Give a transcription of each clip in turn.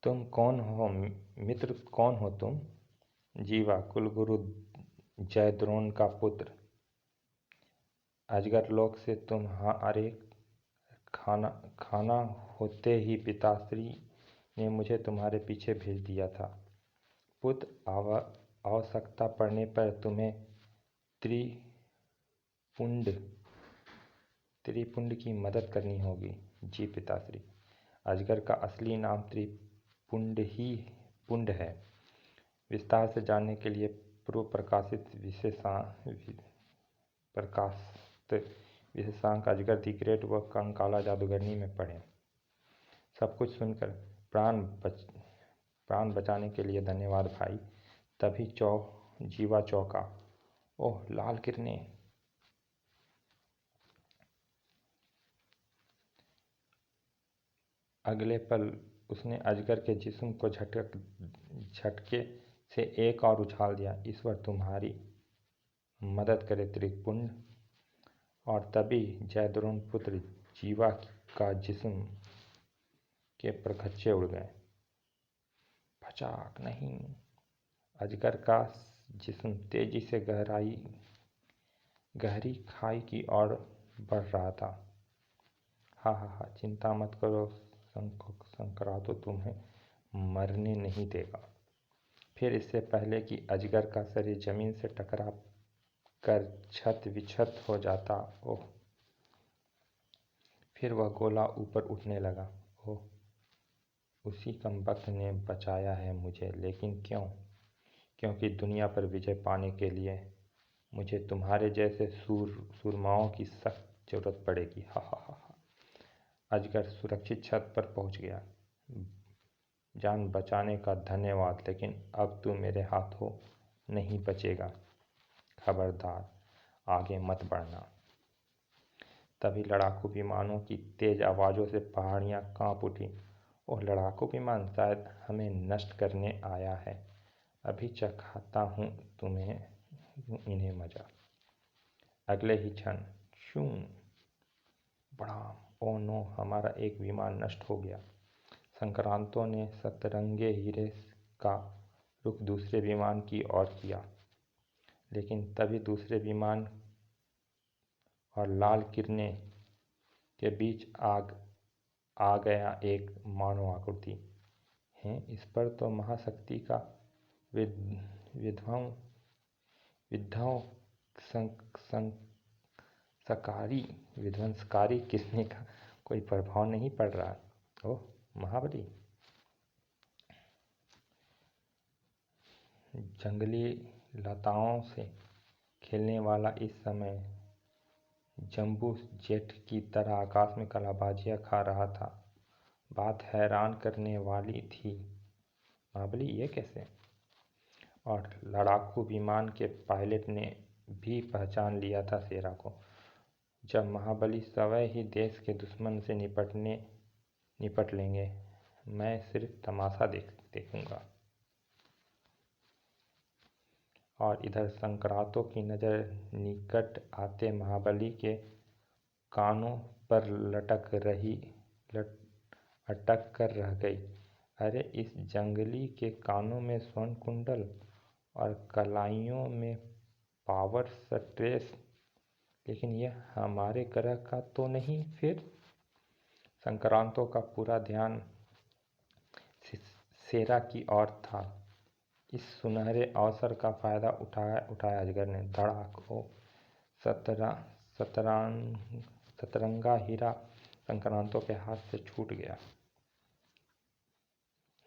तुम कौन हो मित्र, कौन हो तुम? जीवा, कुलगुरु जयद्रोण का पुत्र। अजगर लोक से तुम्हारे खाना खाना होते ही पिताश्री ने मुझे तुम्हारे पीछे भेज दिया था। पुत्र, आवश्यकता पड़ने पर तुम्हें त्रिपुंड की मदद करनी होगी। जी पिताश्री। अजगर का असली नाम पुंड है। विस्तार से जानने के लिए पूर्व प्रकाशित विशेषांक अजगर दी ग्रेट व कंकाला जादूगरनी में पढ़ें। सब कुछ सुनकर प्राण बचाने के लिए धन्यवाद भाई। तभी जीवा चौंका। ओह, लाल किरणें! अगले पल उसने अजगर के जिस्म को झटके से एक और उछाल दिया। ईश्वर तुम्हारी मदद करे त्रिपुंड। और तभी जयद्रोण पुत्र जीवा का जिस्म के परखच्चे उड़ गए। फचाक नहीं! अजगर का जिस्म तेजी से गहरी खाई की ओर बढ़ रहा था। हा, चिंता मत करो संक्रांतो, तुम्हें मरने नहीं देगा। फिर इससे पहले कि अजगर का शरीर जमीन से टकरा कर छत विछत हो जाता, फिर वह गोला ऊपर उठने लगा। ओह, उसी कमबख्त ने बचाया है मुझे। लेकिन क्यों? क्योंकि दुनिया पर विजय पाने के लिए मुझे तुम्हारे जैसे सूरमाओं की सख्त जरूरत पड़ेगी। हा। अजगर सुरक्षित छत पर पहुंच गया। जान बचाने का धन्यवाद, लेकिन अब तू मेरे हाथों नहीं बचेगा। खबरदार, आगे मत बढ़ना। तभी लड़ाकू विमानों की तेज आवाज़ों से पहाड़ियाँ कांप उठी। ओह, लड़ाकू विमान शायद हमें नष्ट करने आया है। अभी चखाता हूँ इन्हें मजा। अगले ही क्षण शूं! बड़ाम! ओह नो, हमारा एक विमान नष्ट हो गया। संक्रांतों ने सतरंगे हीरे का रुख दूसरे विमान की ओर किया, लेकिन तभी दूसरे विमान और लाल किरणें के बीच आ गया एक मानव आकृति। हैं, इस पर तो महाशक्ति का विध्वंसकारी किरणें का कोई प्रभाव नहीं पड़ रहा। ओह, महाबली! जंगली लताओं से खेलने वाला इस समय जंबू जेट की तरह आकाश में कलाबाजियां खा रहा था। बात हैरान करने वाली थी, महाबली ये कैसे? और लड़ाकू विमान के पायलट ने भी पहचान लिया था शेरा को। जब महाबली स्वयं ही देश के दुश्मन से निपट लेंगे, मैं सिर्फ तमाशा देखूंगा। और इधर संक्रांतों की नज़र निकट आते महाबली के कानों पर अटक कर रह गई। अरे, इस जंगली के कानों में स्वर्ण कुंडल और कलाइयों में पावर स्ट्रेस, लेकिन यह हमारे ग्रह का तो नहीं फिर? संक्रांतों का पूरा ध्यान शेरा की ओर था। इस सुनहरे अवसर का फायदा उठाया अजगर ने। धड़ाक! ओ, सतरंगा हीरा संक्रांतों के हाथ से छूट गया,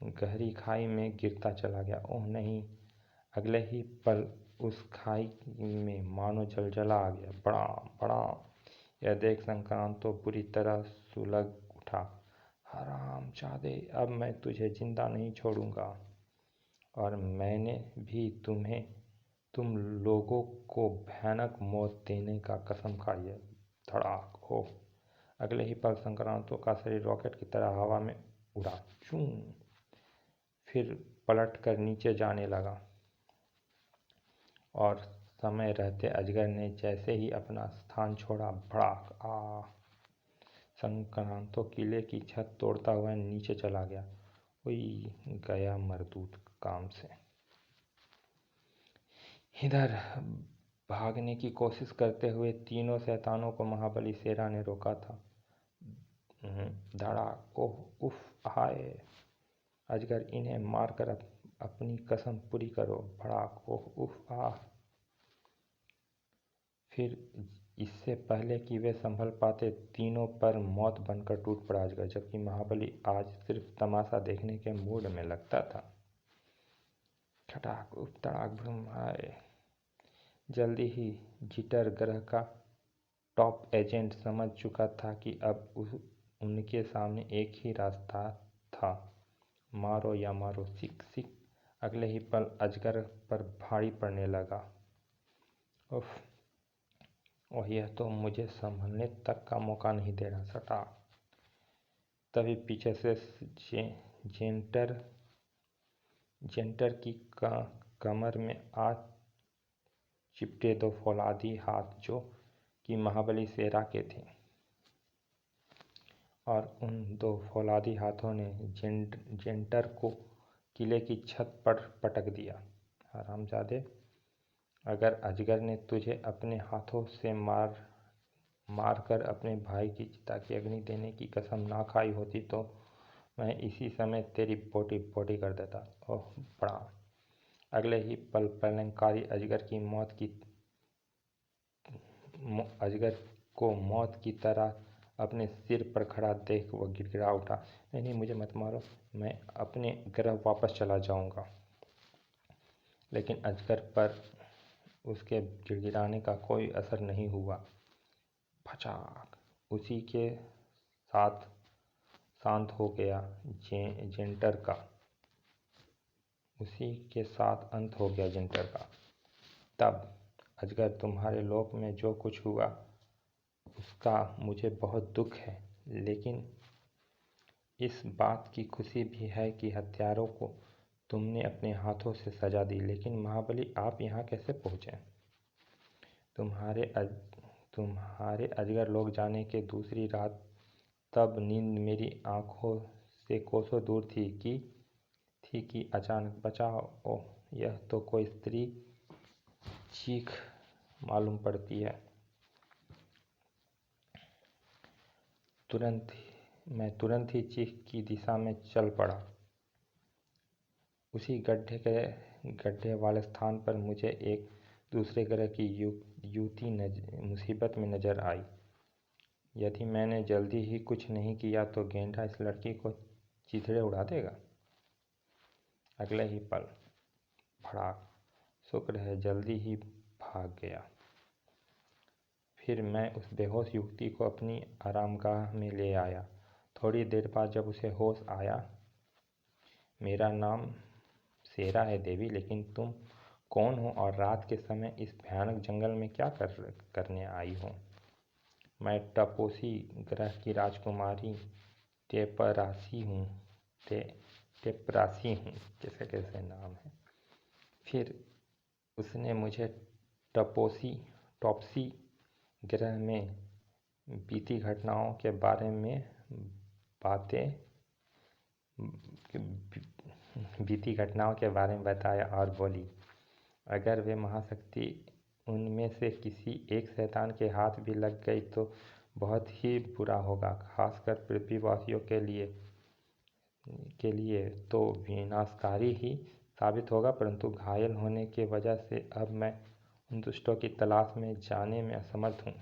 गहरी खाई में गिरता चला गया। ओह नहीं! अगले ही पल उस खाई में मानो जलजला आ गया। बड़ाम! यह देख संक्रांतों बुरी तरह सुलग उठा। हरामजादे, अब मैं तुझे जिंदा नहीं छोड़ूंगा। और मैंने भी तुम लोगों को भयानक मौत देने का कसम खाई है। धड़ाक! ओह! अगले ही पल संक्रांतों का शरीर रॉकेट की तरह हवा में उड़ा। चूं! फिर पलट कर नीचे जाने लगा। और समय रहते अजगर ने जैसे ही अपना स्थान छोड़ा, भड़ाक! संक्रांतों किले की छत तोड़ता हुआ नीचे चला गया। हुई गया मरदूत काम से। इधर भागने की कोशिश करते हुए तीनों शैतानों को महाबली शेरा ने रोका था। धड़ाक, ओह, उफ, हाय! अजगर, इन्हें मारकर अपनी कसम पूरी करो। भड़ाक, ओह, उफ, आह! फिर इससे पहले कि वे संभल पाते, तीनों पर मौत बनकर टूट पड़ा अजगर, जबकि महाबली आज सिर्फ तमाशा देखने के मूड में लगता था। ठठाक, उफ, तड़ाक, भ्रूम, हाय! जल्दी ही जिटर ग्रह का टॉप एजेंट समझ चुका था कि अब उनके सामने एक ही रास्ता था, मारो या मारो, सिक सिक। अगले ही पल अजगर पर भारी पड़ने लगा। उफ, और यह तो मुझे संभलने तक का मौका नहीं दे रहा। सटा! तभी पीछे से जेंटर की कमर में आ चिपटे दो फौलादी हाथ, जो कि महाबली शेरा के थे, और उन दो फौलादी हाथों ने जेंटर को किले की छत पर पटक दिया। हरामजादे, अगर अजगर ने तुझे अपने हाथों से मार कर अपने भाई की चिता की अग्नि देने की कसम ना खाई होती तो मैं इसी समय तेरी बोटी बोटी कर देता। ओह बड़ा! अगले ही पल प्रलयंकारी अजगर को मौत की तरह अपने सिर पर खड़ा देख वह गिड़गिड़ा उठा। नहीं नहीं, मुझे मत मारो, मैं अपने ग्रह वापस चला जाऊंगा। लेकिन अजगर पर उसके गिड़गिड़ाने का कोई असर नहीं हुआ। फचाक! उसी के साथ शांत हो गया जेंटर का। उसी के साथ अंत हो गया जेंटर का। तब अजगर, तुम्हारे लोक में जो कुछ हुआ उसका मुझे बहुत दुख है, लेकिन इस बात की खुशी भी है कि हत्यारों को तुमने अपने हाथों से सजा दी। लेकिन महाबली, आप यहाँ कैसे पहुँचे? तुम्हारे अजगर लोग जाने के दूसरी रात तब नींद मेरी आँखों से कोसों दूर थी कि अचानक, बचाओ! ओह, यह तो कोई स्त्री चीख मालूम पड़ती है। मैं तुरंत ही चीख की दिशा में चल पड़ा। उसी गड्ढे वाले स्थान पर मुझे एक दूसरे ग्रह की युवती मुसीबत में नजर आई। यदि मैंने जल्दी ही कुछ नहीं किया तो गेंडा इस लड़की को चिथड़े उड़ा देगा। अगले ही पल, भड़ाक! शुक्र है जल्दी ही भाग गया। फिर मैं उस बेहोश युवती को अपनी आरामगाह में ले आया। थोड़ी देर बाद जब उसे होश आया, मेरा नाम शेरा है देवी, लेकिन तुम कौन हो और रात के समय इस भयानक जंगल में क्या करने आई हो? मैं टपोसी ग्रह की राजकुमारी टेपरासी हूँ। टेपरासी हूँ, कैसे कैसे नाम है। फिर उसने मुझे टॉपसी ग्रह में बीती घटनाओं के बारे में बताया और बोली, अगर वे महाशक्ति उनमें से किसी एक शैतान के हाथ भी लग गई तो बहुत ही बुरा होगा, खासकर पृथ्वीवासियों के लिए तो विनाशकारी ही साबित होगा। परंतु घायल होने की वजह से अब मैं उन दुष्टों की तलाश में जाने में असमर्थ हूँ।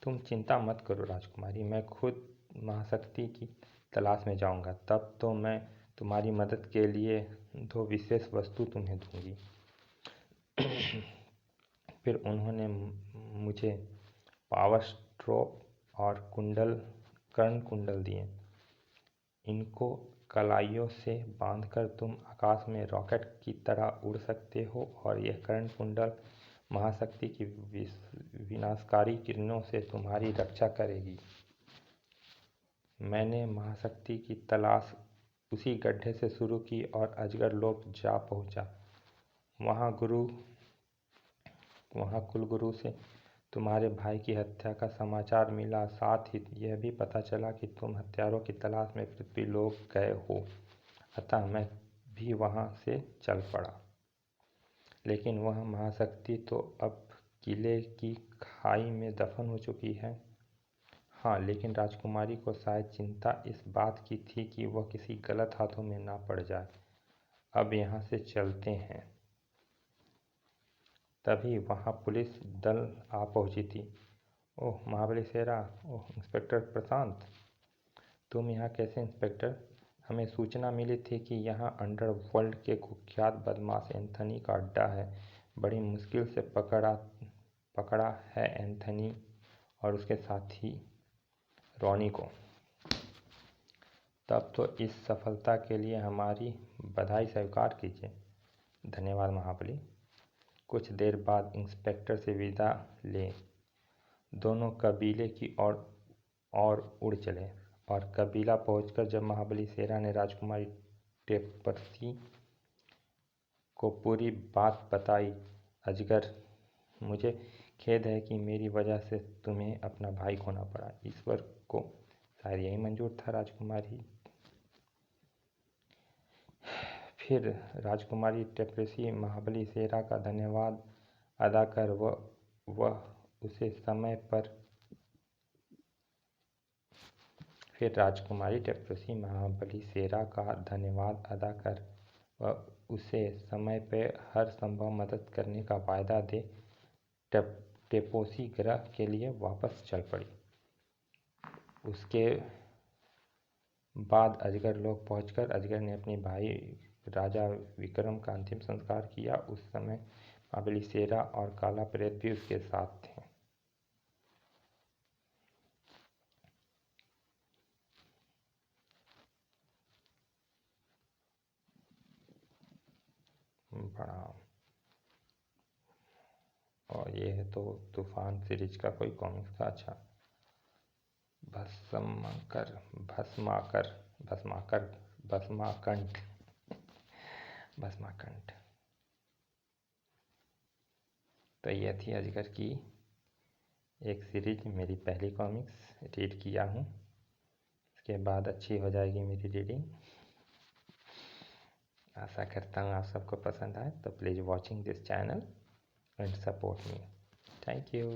तुम चिंता मत करो राजकुमारी, मैं खुद महाशक्ति की तलाश में जाऊंगा। तब तो मैं तुम्हारी मदद के लिए 2 विशेष वस्तु तुम्हें दूंगी। फिर उन्होंने मुझे पावर स्ट्रोप और कर्ण कुंडल दिए। इनको कलाइयों से बांधकर तुम आकाश में रॉकेट की तरह उड़ सकते हो और यह कर्ण कुंडल महाशक्ति की विनाशकारी किरणों से तुम्हारी रक्षा करेगी। मैंने महाशक्ति की तलाश उसी गड्ढे से शुरू की और अजगर लोक जा पहुंचा। वहाँ कुलगुरु से तुम्हारे भाई की हत्या का समाचार मिला। साथ ही यह भी पता चला कि तुम हत्यारों की तलाश में पृथ्वी लोक गए हो। अतः मैं भी वहाँ से चल पड़ा। लेकिन वह महाशक्ति तो अब किले की खाई में दफन हो चुकी है। हाँ, लेकिन राजकुमारी को शायद चिंता इस बात की थी कि वह किसी गलत हाथों में ना पड़ जाए। अब यहाँ से चलते हैं। तभी वहाँ पुलिस दल आ पहुँची थी। ओह महाबली शेरा, ओह इंस्पेक्टर प्रशांत, तुम यहाँ कैसे इंस्पेक्टर? हमें सूचना मिली थी कि यहाँ अंडरवर्ल्ड के कुख्यात बदमाश एंथनी का अड्डा है। बड़ी मुश्किल से पकड़ा है एंथनी और उसके साथी रॉनी को। तब तो इस सफलता के लिए हमारी बधाई स्वीकार कीजिए। धन्यवाद महाबली। कुछ देर बाद इंस्पेक्टर से विदा ले दोनों कबीले की ओर उड़ चले। और कबीला पहुंचकर जब महाबली शेरा ने राजकुमारी टेपरसी को पूरी बात बताई, अजगर, मुझे खेद है कि मेरी वजह से तुम्हें अपना भाई खोना पड़ा। ईश्वर को शायद यही मंजूर था। फिर राजकुमारी टेपरसी महाबली शेरा का धन्यवाद अदा कर वह उसे समय पर फिर राजकुमारी टेपरसी महाबली शेरा का धन्यवाद अदा कर वह उसे समय पर हर संभव मदद करने का वायदा दे टेपोसी ग्रह के लिए वापस चल पड़ी। उसके बाद अजगर लोक पहुंचकर अजगर ने अपने भाई राजा विक्रम का अंतिम संस्कार किया। उस समय महाबली शेरा और काला प्रेत भी उसके साथ थे। बड़ा, और ये है तो तूफान सीरीज का कोई कॉमिक्स था। अच्छा, भस्माकर भस्माकर भस्माकर भस्माकंठ भस्माकंठ। तो ये थी अजगर की एक सीरीज, मेरी पहली कॉमिक्स रीड किया हूँ। इसके बाद अच्छी हो जाएगी मेरी रीडिंग। आशा करता हूँ आप सबको पसंद आए। तो please watching this channel and support me. Thank you.